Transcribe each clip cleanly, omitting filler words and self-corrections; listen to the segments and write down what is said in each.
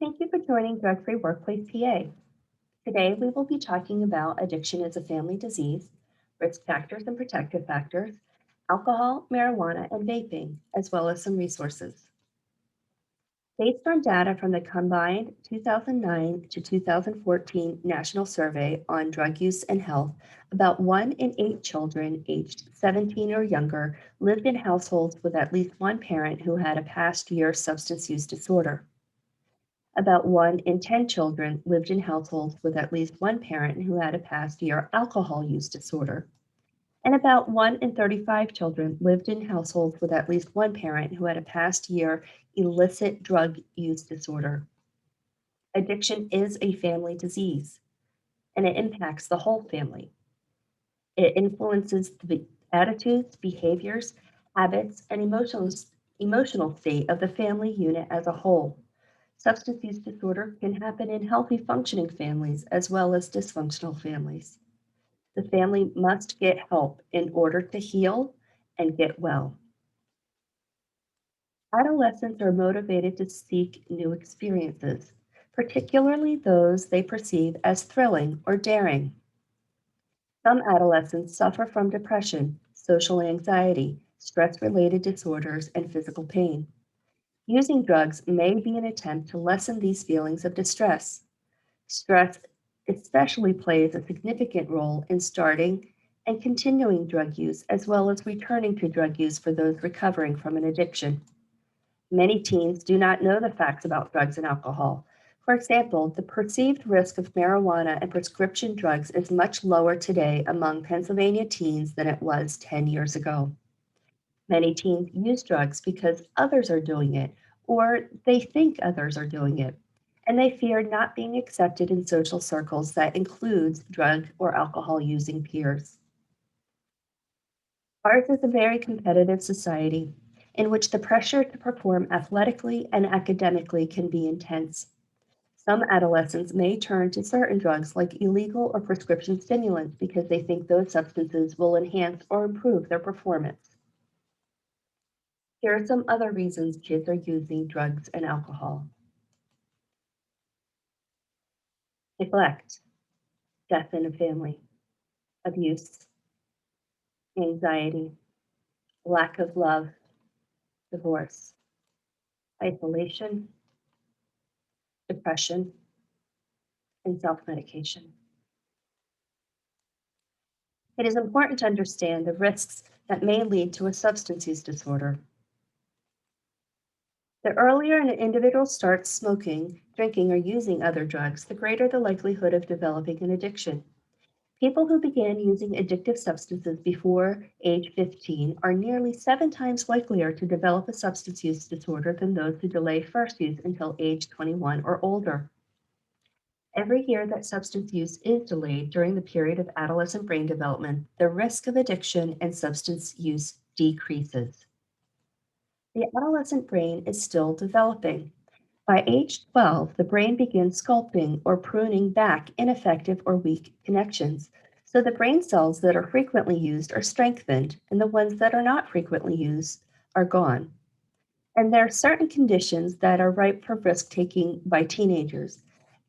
Thank you for joining Drug Free Workplace PA. Today, we will be talking about addiction as a family disease, risk factors and protective factors, alcohol, marijuana, and vaping, as well as some resources. Based on data from the combined 2009 to 2014 National Survey on Drug Use and Health, about 1 in 8 children aged 17 or younger lived in households with at least one parent who had a past year substance use disorder. About 1 in 10 children lived in households with at least one parent who had a past year alcohol use disorder. And about 1 in 35 children lived in households with at least one parent who had a past year illicit drug use disorder. Addiction is a family disease and it impacts the whole family. It influences the attitudes, behaviors, habits, and emotional state of the family unit as a whole. Substance use disorder can happen in healthy functioning families as well as dysfunctional families. The family must get help in order to heal and get well. Adolescents are motivated to seek new experiences, particularly those they perceive as thrilling or daring. Some adolescents suffer from depression, social anxiety, stress related disorders, and physical pain. Using drugs may be an attempt to lessen these feelings of distress. Stress especially plays a significant role in starting and continuing drug use, as well as returning to drug use for those recovering from an addiction. Many teens do not know the facts about drugs and alcohol. For example, the perceived risk of marijuana and prescription drugs is much lower today among Pennsylvania teens than it was 10 years ago. Many teens use drugs because others are doing it, or they think others are doing it, and they fear not being accepted in social circles that includes drug or alcohol using peers. Ours is a very competitive society in which the pressure to perform athletically and academically can be intense. Some adolescents may turn to certain drugs like illegal or prescription stimulants because they think those substances will enhance or improve their performance. Here are some other reasons kids are using drugs and alcohol: neglect, death in a family, abuse, anxiety, lack of love, divorce, isolation, depression, and self medication. It is important to understand the risks that may lead to a substance use disorder. The earlier an individual starts smoking, drinking, or using other drugs, the greater the likelihood of developing an addiction. People who began using addictive substances before age 15 are nearly 7 times likelier to develop a substance use disorder than those who delay first use until age 21 or older. Every year that substance use is delayed during the period of adolescent brain development, the risk of addiction and substance use decreases. The adolescent brain is still developing. By age 12, the brain begins sculpting or pruning back ineffective or weak connections. So the brain cells that are frequently used are strengthened, and the ones that are not frequently used are gone. And there are certain conditions that are ripe for risk taking by teenagers.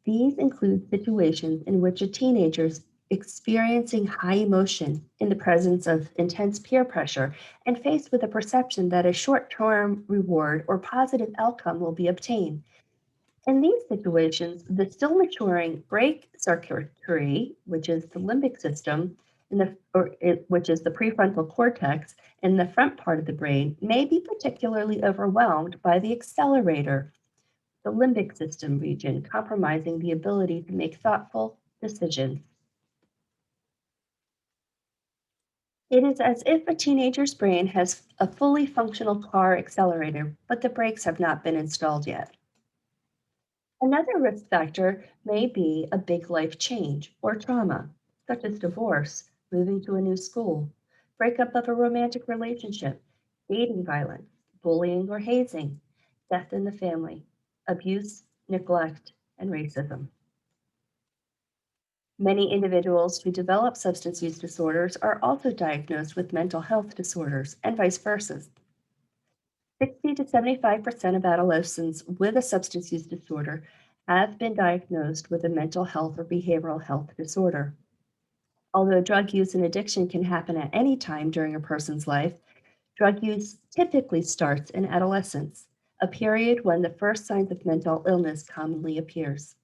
These include situations in which a teenager is experiencing high emotion in the presence of intense peer pressure and faced with a perception that a short term reward or positive outcome will be obtained. In these situations, the still maturing brake circuitry, which is the limbic system, which is the prefrontal cortex in the front part of the brain, may be particularly overwhelmed by the accelerator, the limbic system region, compromising the ability to make thoughtful decisions. It is as if a teenager's brain has a fully functional car accelerator, but the brakes have not been installed yet. Another risk factor may be a big life change or trauma, such as divorce, moving to a new school, breakup of a romantic relationship, dating violence, bullying or hazing, death in the family, abuse, neglect, and racism. Many individuals who develop substance use disorders are also diagnosed with mental health disorders and vice versa. 60 to 75% of adolescents with a substance use disorder have been diagnosed with a mental health or behavioral health disorder. Although drug use and addiction can happen at any time during a person's life, drug use typically starts in adolescence, a period when the first signs of mental illness commonly appears.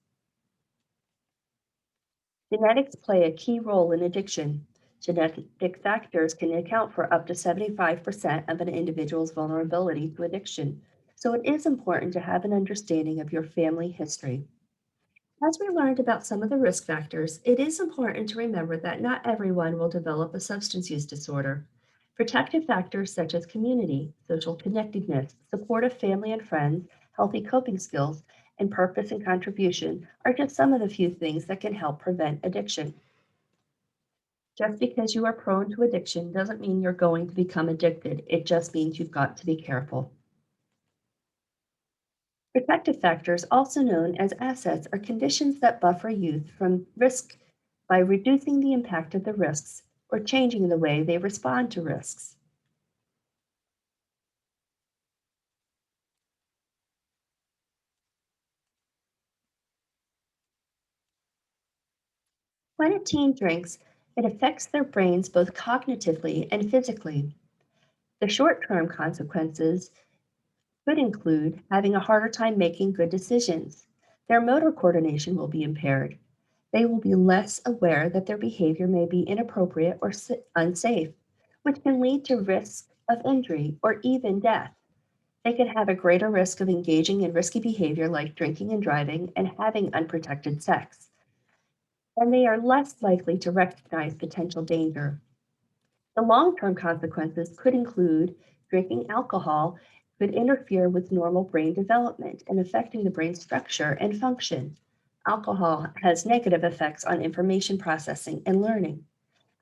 Genetics play a key role in addiction. Genetic factors can account for up to 75% of an individual's vulnerability to addiction, so it is important to have an understanding of your family history. As we learned about some of the risk factors, it is important to remember that not everyone will develop a substance use disorder. Protective factors such as community, social connectedness, supportive family and friends, healthy coping skills, and purpose and contribution are just some of the few things that can help prevent addiction. Just because you are prone to addiction doesn't mean you're going to become addicted. It just means you've got to be careful. Protective factors, also known as assets, are conditions that buffer youth from risk by reducing the impact of the risks or changing the way they respond to risks. When a teen drinks, it affects their brains both cognitively and physically. The short term consequences could include having a harder time making good decisions. Their motor coordination will be impaired. They will be less aware that their behavior may be inappropriate or unsafe, which can lead to risk of injury or even death. They can have a greater risk of engaging in risky behavior like drinking and driving and having unprotected sex, and they are less likely to recognize potential danger. The long-term consequences could include drinking alcohol could interfere with normal brain development and affecting the brain structure and function. Alcohol has negative effects on information processing and learning.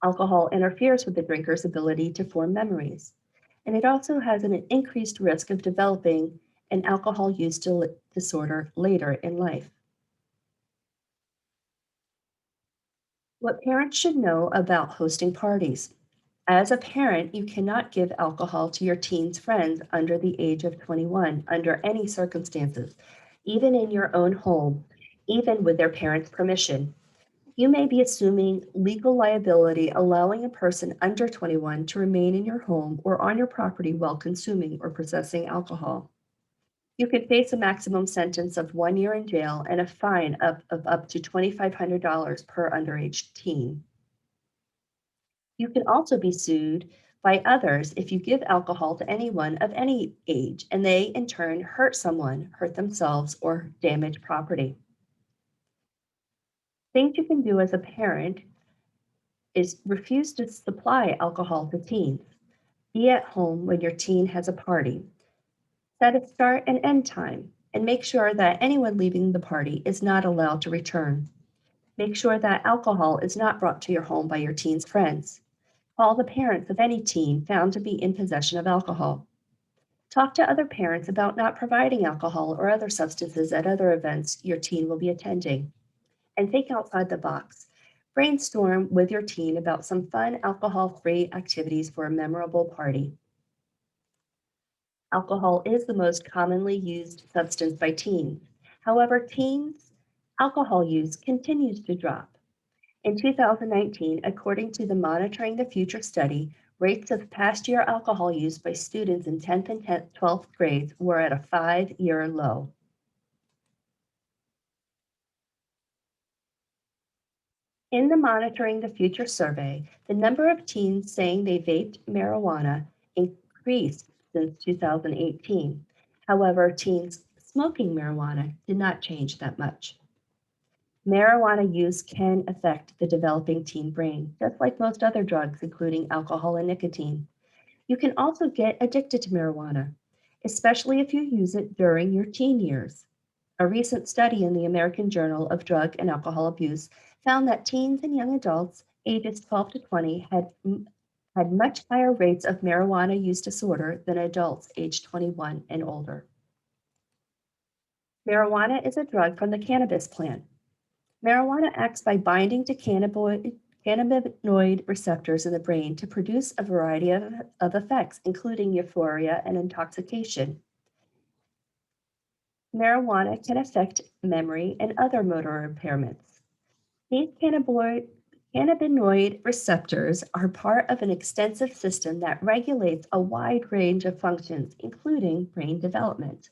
Alcohol interferes with the drinker's ability to form memories, and it also has an increased risk of developing an alcohol use disorder later in life. What parents should know about hosting parties. As a parent, you cannot give alcohol to your teen's friends under the age of 21 under any circumstances, even in your own home, even with their parents' permission. You may be assuming legal liability allowing a person under 21 to remain in your home or on your property while consuming or possessing alcohol. You could face a maximum sentence of 1 year in jail and a fine of up to $2,500 per underage teen. You can also be sued by others if you give alcohol to anyone of any age and they in turn hurt someone, hurt themselves, or damage property. Things you can do as a parent is refuse to supply alcohol to teens. Be at home when your teen has a party. Set a start and end time and make sure that anyone leaving the party is not allowed to return. Make sure that alcohol is not brought to your home by your teen's friends. Call the parents of any teen found to be in possession of alcohol. Talk to other parents about not providing alcohol or other substances at other events your teen will be attending. And think outside the box. Brainstorm with your teen about some fun alcohol free activities for a memorable party. Alcohol is the most commonly used substance by teens. However, teens' alcohol use continues to drop. In 2019, according to the Monitoring the Future study, rates of past year alcohol use by students in 10th and 12th grades were at a 5-year low. In the Monitoring the Future survey, the number of teens saying they vaped marijuana increased since 2018. However, teens smoking marijuana did not change that much. Marijuana use can affect the developing teen brain, just like most other drugs, including alcohol and nicotine. You can also get addicted to marijuana, especially if you use it during your teen years. A recent study in the American Journal of Drug and Alcohol Abuse found that teens and young adults ages 12 to 20 had much higher rates of marijuana use disorder than adults aged 21 and older. Marijuana is a drug from the cannabis plant. Marijuana acts by binding to cannabinoid receptors in the brain to produce a variety of effects, including euphoria and intoxication. Marijuana can affect memory and other motor impairments. These cannabinoid receptors are part of an extensive system that regulates a wide range of functions, including brain development.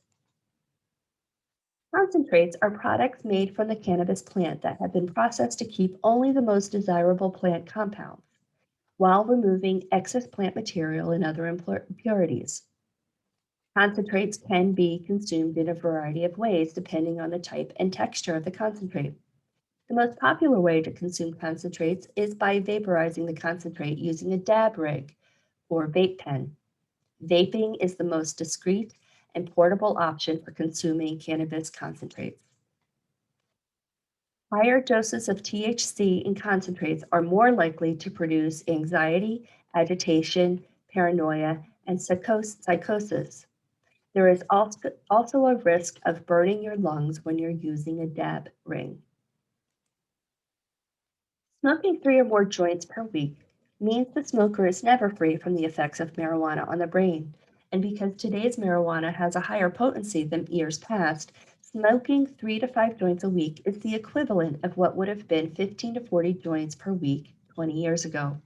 Concentrates are products made from the cannabis plant that have been processed to keep only the most desirable plant compounds, while removing excess plant material and other impurities. Concentrates can be consumed in a variety of ways depending on the type and texture of the concentrate. The most popular way to consume concentrates is by vaporizing the concentrate using a dab rig or vape pen. Vaping is the most discreet and portable option for consuming cannabis concentrates. Higher doses of THC in concentrates are more likely to produce anxiety, agitation, paranoia, and psychosis. There is also a risk of burning your lungs when you're using a dab ring. Smoking 3 or more joints per week means the smoker is never free from the effects of marijuana on the brain. And because today's marijuana has a higher potency than years past, smoking 3 to 5 joints a week is the equivalent of what would have been 15 to 40 joints per week 20 years ago.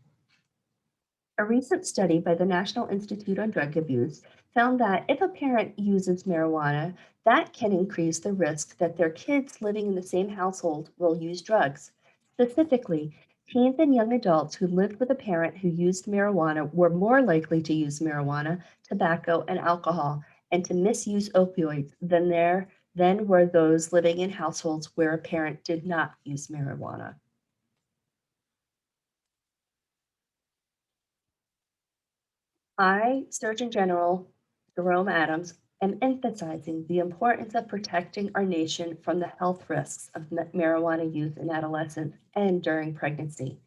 A recent study by the National Institute on Drug Abuse found that if a parent uses marijuana, that can increase the risk that their kids living in the same household will use drugs. Specifically, teens and young adults who lived with a parent who used marijuana were more likely to use marijuana, tobacco, and alcohol, and to misuse opioids than were those living in households where a parent did not use marijuana. I, Surgeon General Jerome Adams, am emphasizing the importance of protecting our nation from the health risks of marijuana use in adolescents and during pregnancy.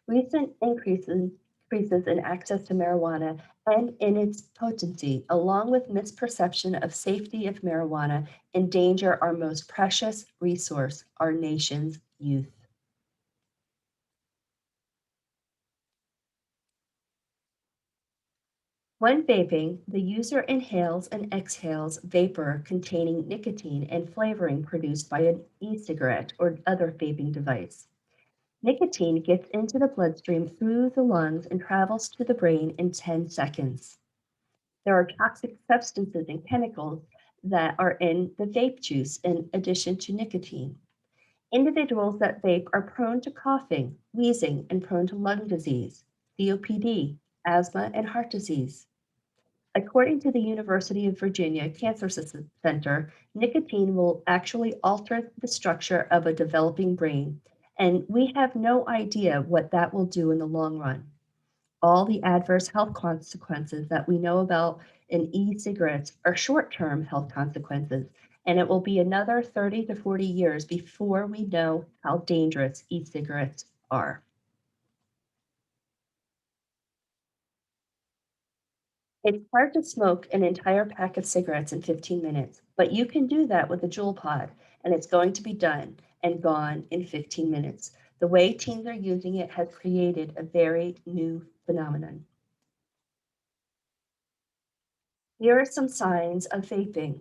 Recent increases in access to marijuana and in its potency, along with misperception of safety of marijuana, endanger our most precious resource, our nation's youth. When vaping, the user inhales and exhales vapor containing nicotine and flavoring produced by an e cigarette or other vaping device. Nicotine gets into the bloodstream through the lungs and travels to the brain in 10 seconds. There are toxic substances and chemicals that are in the vape juice in addition to nicotine. Individuals that vape are prone to coughing, wheezing, and prone to lung disease, COPD, asthma, and heart disease. According to the University of Virginia Cancer Center, nicotine will actually alter the structure of a developing brain, and we have no idea what that will do in the long run. All the adverse health consequences that we know about in e cigarettes are short term health consequences, and it will be another 30 to 40 years before we know how dangerous e cigarettes are. It's hard to smoke an entire pack of cigarettes in 15 minutes, but you can do that with a Juul pod, and it's going to be done and gone in 15 minutes. The way teens are using it has created a very new phenomenon. Here are some signs of vaping.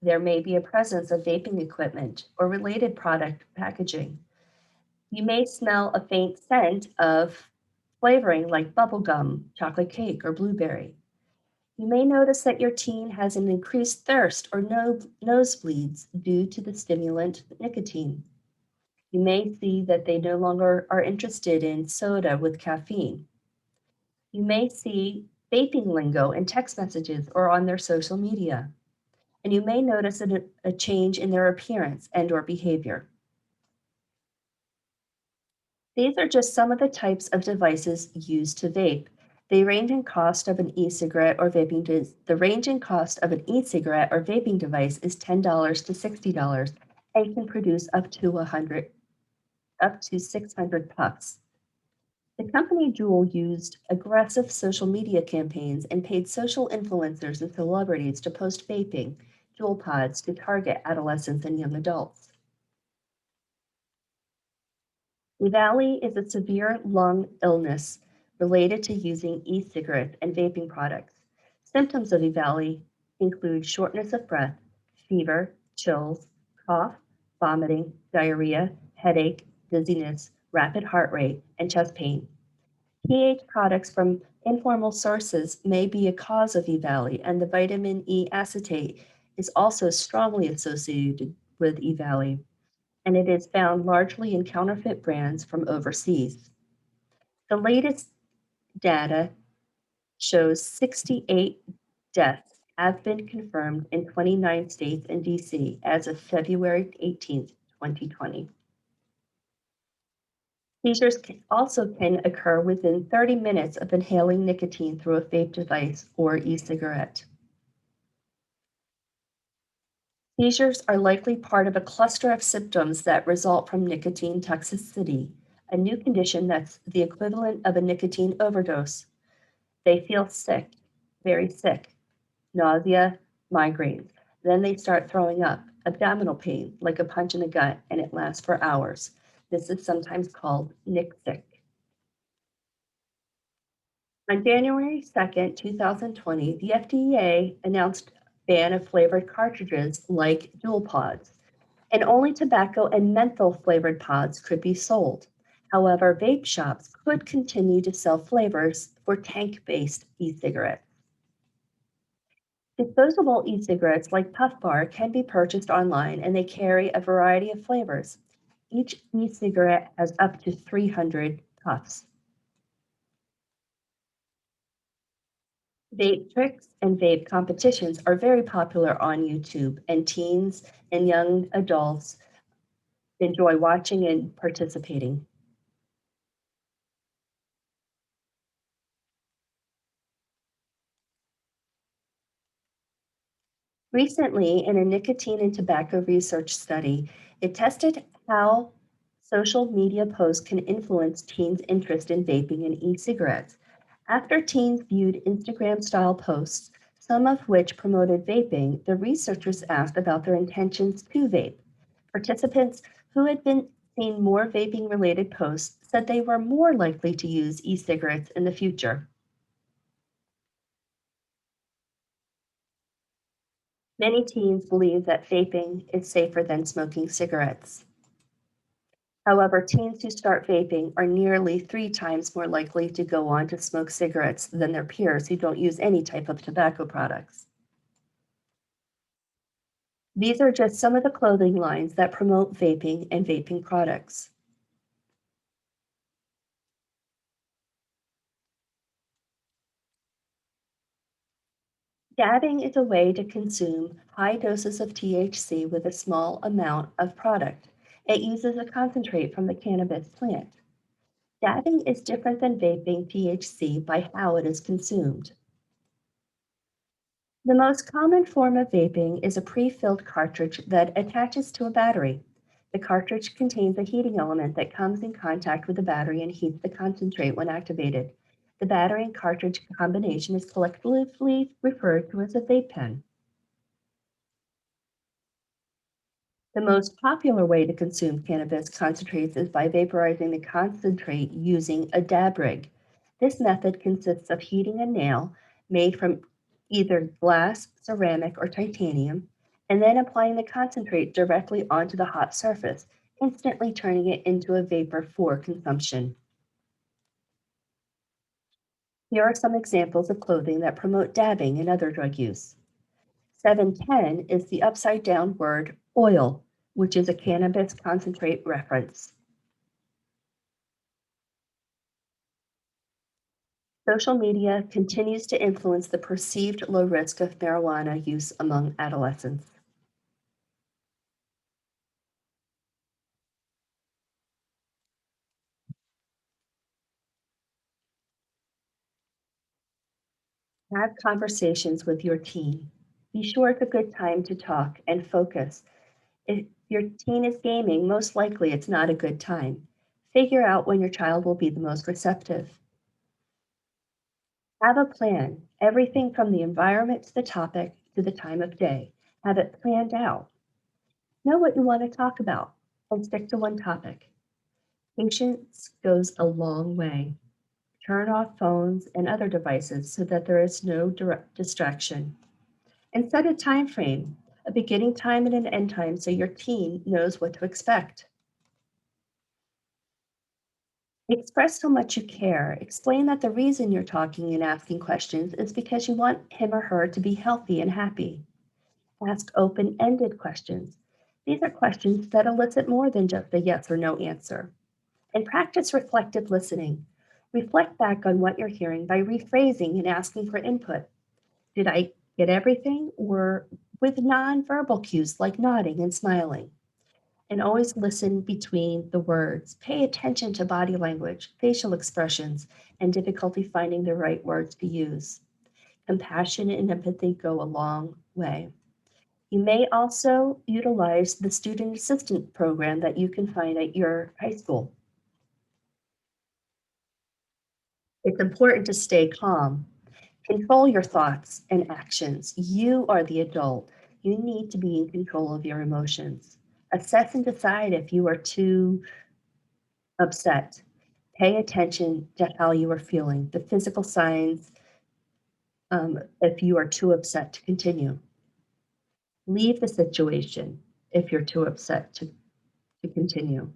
There may be a presence of vaping equipment or related product packaging. You may smell a faint scent of flavoring like bubblegum, chocolate cake, or blueberry. You may notice that your teen has an increased thirst or nosebleeds due to the stimulant nicotine. You may see that they no longer are interested in soda with caffeine. You may see vaping lingo in text messages or on their social media. And you may notice a change in their appearance and or behavior. These are just some of the types of devices used to vape. They range in cost of an e-cigarette or the range in cost of an e-cigarette or vaping device is $10 to $60 and can produce up to 600 puffs. The company Juul used aggressive social media campaigns and paid social influencers and celebrities to post vaping Juul pods to target adolescents and young adults. EVALI is a severe lung illness related to using e-cigarettes and vaping products. Symptoms of EVALI include shortness of breath, fever, chills, cough, vomiting, diarrhea, headache, dizziness, rapid heart rate, and chest pain. pH products from informal sources may be a cause of E-valley, and the vitamin E acetate is also strongly associated with E-valley, and it is found largely in counterfeit brands from overseas. The latest data shows 68 deaths have been confirmed in 29 states and DC as of February 18th, 2020. Seizures also can occur within 30 minutes of inhaling nicotine through a vape device or e-cigarette. Seizures are likely part of a cluster of symptoms that result from nicotine toxicity, a new condition that's the equivalent of a nicotine overdose. They feel sick, very sick, nausea, migraines. Then they start throwing up, abdominal pain, like a punch in the gut, and it lasts for hours. This is sometimes called nick sick. On January 2nd, 2020, the FDA announced ban of flavored cartridges like Juul pods, and only tobacco and menthol flavored pods could be sold. However, vape shops could continue to sell flavors for tank-based e-cigarettes. Disposable e-cigarettes like Puff Bar can be purchased online and they carry a variety of flavors. Each e-cigarette has up to 300 puffs. Vape tricks and vape competitions are very popular on YouTube, and teens and young adults enjoy watching and participating. Recently, in a nicotine and tobacco research study, it tested how social media posts can influence teens' interest in vaping and e cigarettes. After teens viewed Instagram style posts, some of which promoted vaping, the researchers asked about their intentions to vape. Participants who had been seeing more vaping related posts said they were more likely to use e cigarettes in the future. Many teens believe that vaping is safer than smoking cigarettes. However, teens who start vaping are nearly 3 times more likely to go on to smoke cigarettes than their peers who don't use any type of tobacco products. These are just some of the clothing lines that promote vaping and vaping products. Dabbing is a way to consume high doses of THC with a small amount of product. It uses a concentrate from the cannabis plant. Dabbing is different than vaping THC by how it is consumed. The most common form of vaping is a pre-filled cartridge that attaches to a battery. The cartridge contains a heating element that comes in contact with the battery and heats the concentrate when activated. The battery and cartridge combination is collectively referred to as a vape pen. The most popular way to consume cannabis concentrates is by vaporizing the concentrate using a dab rig. This method consists of heating a nail made from either glass, ceramic, or titanium, and then applying the concentrate directly onto the hot surface, instantly turning it into a vapor for consumption. Here are some examples of clothing that promote dabbing and other drug use. 710 is the upside down word oil, which is a cannabis concentrate reference. Social media continues to influence the perceived low risk of marijuana use among adolescents. Have conversations with your teen. Be sure it's a good time to talk and focus. If your teen is gaming, most likely it's not a good time. Figure out when your child will be the most receptive. Have a plan, everything from the environment to the topic to the time of day. Have it planned out. Know what you want to talk about and stick to one topic. Patience goes a long way. Turn off phones and other devices so that there is no direct distraction. And set a time frame. a beginning time and an end time so your teen knows what to expect. Express how much you care. Explain that the reason you're talking and asking questions is because you want him or her to be healthy and happy. Ask open ended questions. These are questions that elicit more than just a yes or no answer. And practice reflective listening. Reflect back on what you're hearing by rephrasing and asking for input. Did I get everything? Or with nonverbal cues like nodding and smiling. And always listen between the words. Pay attention to body language, facial expressions, and difficulty finding the right words to use. Compassion and empathy go a long way. You may also utilize the student assistant program that you can find at your high school. It's important to stay calm. Control your thoughts and actions. You are the adult. You need to be in control of your emotions. Assess and decide if you are too upset. Pay attention to how you are feeling, the physical signs, if you are too upset to continue. Leave the situation if you're too upset to continue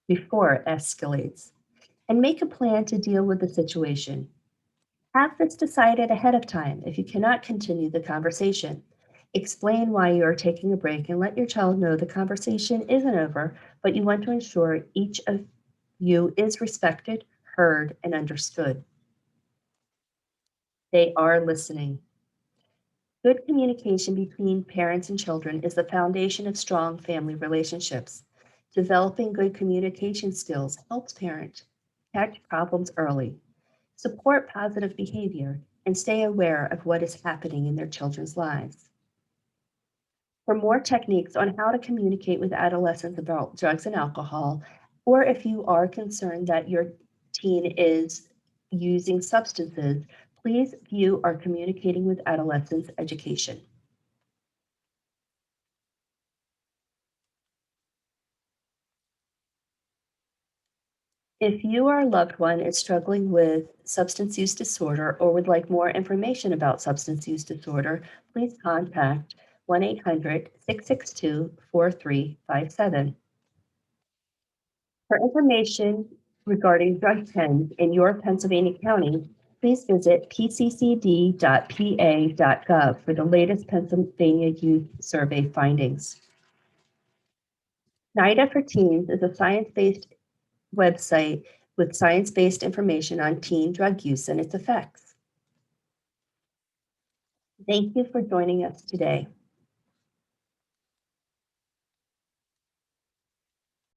before it escalates. And make a plan to deal with the situation. Have this decided ahead of time if you cannot continue the conversation. Explain why you are taking a break and let your child know the conversation isn't over, but you want to ensure each of you is respected, heard, and understood. They are listening. Good communication between parents and children is the foundation of strong family relationships. Developing good communication skills helps parents catch problems early, support positive behavior, and stay aware of what is happening in their children's lives. For more techniques on how to communicate with adolescents about drugs and alcohol, or if you are concerned that your teen is using substances, please view our Communicating with Adolescents education. If you or a loved one is struggling with substance use disorder or would like more information about substance use disorder, please contact 1-800-662-4357. For information regarding drug trends in your Pennsylvania county, please visit pccd.pa.gov for the latest Pennsylvania Youth Survey findings. NIDA for Teens is a science-based website with science-based information on teen drug use and its effects. Thank you for joining us today.